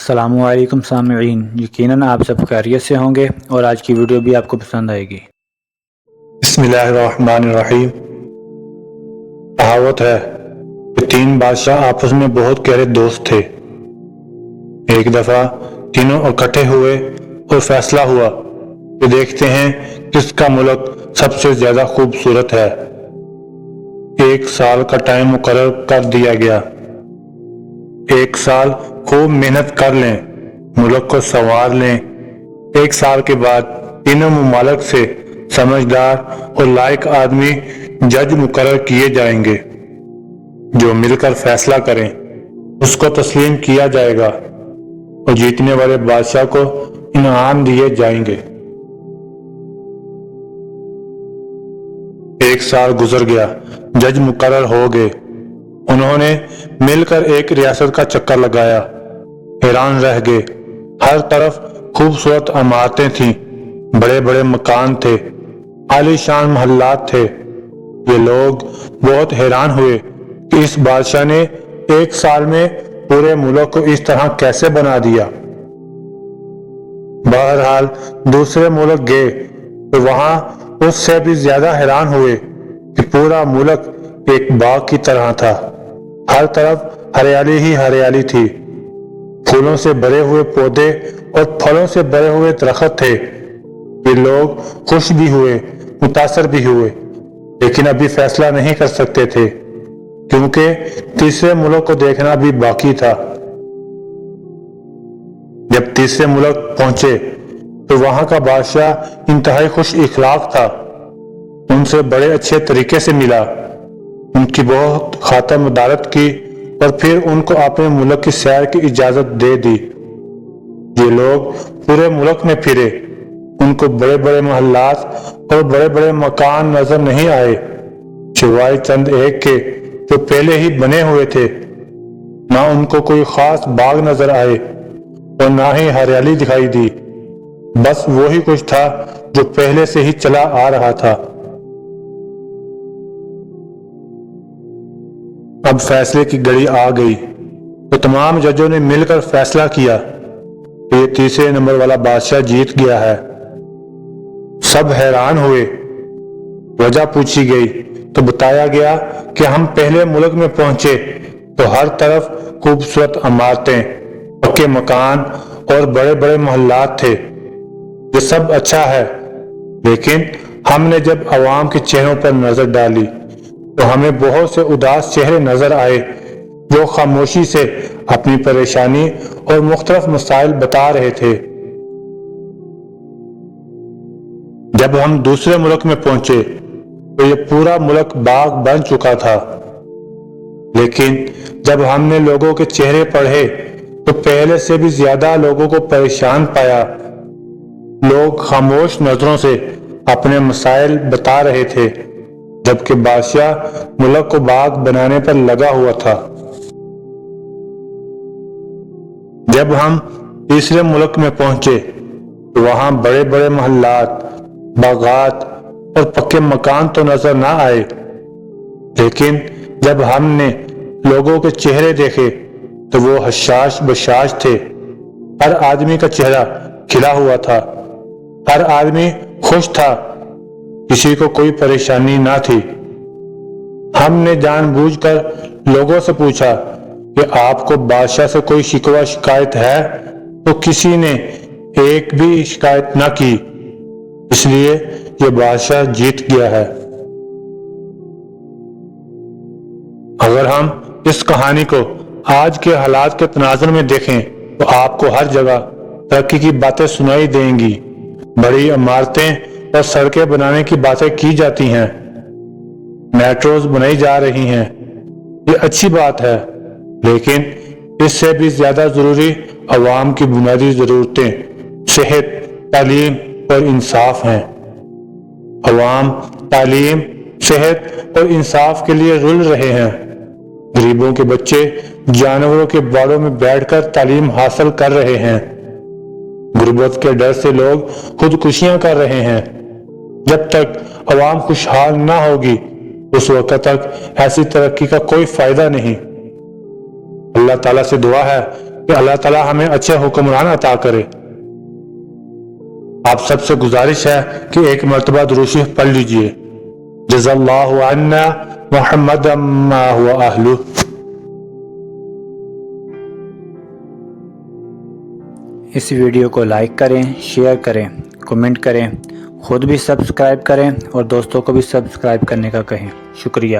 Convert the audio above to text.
السلام علیکم سامعین، یقیناً آپ سب خیریت سے ہوں گے اور آج کی ویڈیو بھی آپ کو پسند آئے گی۔ بسم اللہ الرحمن الرحیم۔ کہاوت ہے کہ تین بادشاہ آپس میں بہت گہرے دوست تھے۔ ایک دفعہ تینوں اکٹھے ہوئے اور فیصلہ ہوا کہ دیکھتے ہیں کس کا ملک سب سے زیادہ خوبصورت ہے۔ 1 سال کا ٹائم مقرر کر دیا گیا۔ 1 سال خوب محنت کر لیں، ملک کو سنوار لیں۔ 1 سال کے بعد تینوں ممالک سے سمجھدار اور لائق آدمی جج مقرر کیے جائیں گے، جو مل کر فیصلہ کریں، اس کو تسلیم کیا جائے گا اور جیتنے والے بادشاہ کو انعام دیے جائیں گے۔ 1 سال گزر گیا، جج مقرر ہو گئے۔ انہوں نے مل کر ایک ریاست کا چکر لگایا، حیران رہ گئے۔ ہر طرف خوبصورت عمارتیں تھیں، بڑے بڑے مکان تھے، عالی شان محلات تھے۔ یہ لوگ بہت حیران ہوئے کہ اس بادشاہ نے 1 سال میں پورے ملک کو اس طرح کیسے بنا دیا۔ بہرحال دوسرے ملک گئے تو وہاں اس سے بھی زیادہ حیران ہوئے کہ پورا ملک ایک باغ کی طرح تھا۔ ہر طرف ہریالی ہی ہریالی تھی، پھولوں سے بھرے ہوئے پودے اور پھلوں سے بھرے ہوئے درخت تھے۔ یہ لوگ خوش بھی ہوئے، متاثر بھی ہوئے، لیکن ابھی فیصلہ نہیں کر سکتے تھے کیونکہ تیسرے ملک کو دیکھنا بھی باقی تھا۔ جب تیسرے ملک پہنچے تو وہاں کا بادشاہ انتہائی خوش اخلاق تھا۔ ان سے بڑے اچھے طریقے سے ملا، ان کی بہت خاطر مدارت کی اور پھر ان کو اپنے ملک کی سیر کی اجازت دے دی۔ یہ لوگ پورے ملک میں پھرے، ان کو بڑے بڑے محلات اور بڑے بڑے مکان نظر نہیں آئے، سوائے چند ایک کے جو پہلے ہی بنے ہوئے تھے۔ نہ ان کو کوئی خاص باغ نظر آئے اور نہ ہی ہریالی دکھائی دی، بس وہی کچھ تھا جو پہلے سے ہی چلا آ رہا تھا۔ اب فیصلے کی گھڑی آ گئی تو تمام ججوں نے مل کر فیصلہ کیا کہ یہ تیسرے نمبر والا بادشاہ جیت گیا ہے۔ سب حیران ہوئے۔ وجہ پوچھی گئی تو بتایا گیا کہ ہم پہلے ملک میں پہنچے تو ہر طرف خوبصورت عمارتیں، پکے مکان اور بڑے بڑے محلات تھے۔ یہ سب اچھا ہے، لیکن ہم نے جب عوام کے چہروں پر نظر ڈالی تو ہمیں بہت سے اداس چہرے نظر آئے جو خاموشی سے اپنی پریشانی اور مختلف مسائل بتا رہے تھے۔ جب ہم دوسرے ملک میں پہنچے تو یہ پورا ملک باغ بن چکا تھا، لیکن جب ہم نے لوگوں کے چہرے پڑھے تو پہلے سے بھی زیادہ لوگوں کو پریشان پایا۔ لوگ خاموش نظروں سے اپنے مسائل بتا رہے تھے، جبکہ بادشاہ ملک کو باغ بنانے پر لگا ہوا تھا۔ جب ہم تیسرے ملک میں پہنچے تو وہاں بڑے بڑے محلات، باغات اور پکے مکان تو نظر نہ آئے، لیکن جب ہم نے لوگوں کے چہرے دیکھے تو وہ حشاش بشاش تھے۔ ہر آدمی کا چہرہ کھلا ہوا تھا، ہر آدمی خوش تھا، کسی کو کوئی پریشانی نہ تھی۔ ہم نے جان بوجھ کر لوگوں سے پوچھا کہ آپ کو بادشاہ سے کوئی شکوہ شکایت ہے، تو کسی نے ایک بھی شکایت نہ کی، اس لیے یہ بادشاہ جیت گیا ہے۔ اگر ہم اس کہانی کو آج کے حالات کے تناظر میں دیکھیں تو آپ کو ہر جگہ ترقی کی باتیں سنائی دیں گی، بڑی عمارتیں اور سڑکیں بنانے کی باتیں کی جاتی ہیں، میٹروز بنائی جا رہی ہیں۔ یہ اچھی بات ہے، لیکن اس سے بھی زیادہ ضروری عوام کی بنیادی ضرورتیں، صحت، تعلیم اور انصاف ہیں۔ عوام تعلیم، صحت اور انصاف کے لیے رل رہے ہیں۔ غریبوں کے بچے جانوروں کے باڑوں میں بیٹھ کر تعلیم حاصل کر رہے ہیں۔ غربت کے ڈر سے لوگ خودکشیاں کر رہے ہیں۔ جب تک عوام خوشحال نہ ہوگی اس وقت تک ایسی ترقی کا کوئی فائدہ نہیں۔ اللہ تعالیٰ سے دعا ہے کہ اللہ تعالیٰ ہمیں اچھے حکمران عطا کرے۔ آپ سب سے گزارش ہے کہ ایک مرتبہ درود شریف پڑھ لیجئے۔ جزا اللہ عنا محمد ما هو اہلہ۔ اس ویڈیو کو لائک کریں، شیئر کریں، کمنٹ کریں، خود بھی سبسکرائب کریں اور دوستوں کو بھی سبسکرائب کرنے کا کہیں۔ شکریہ۔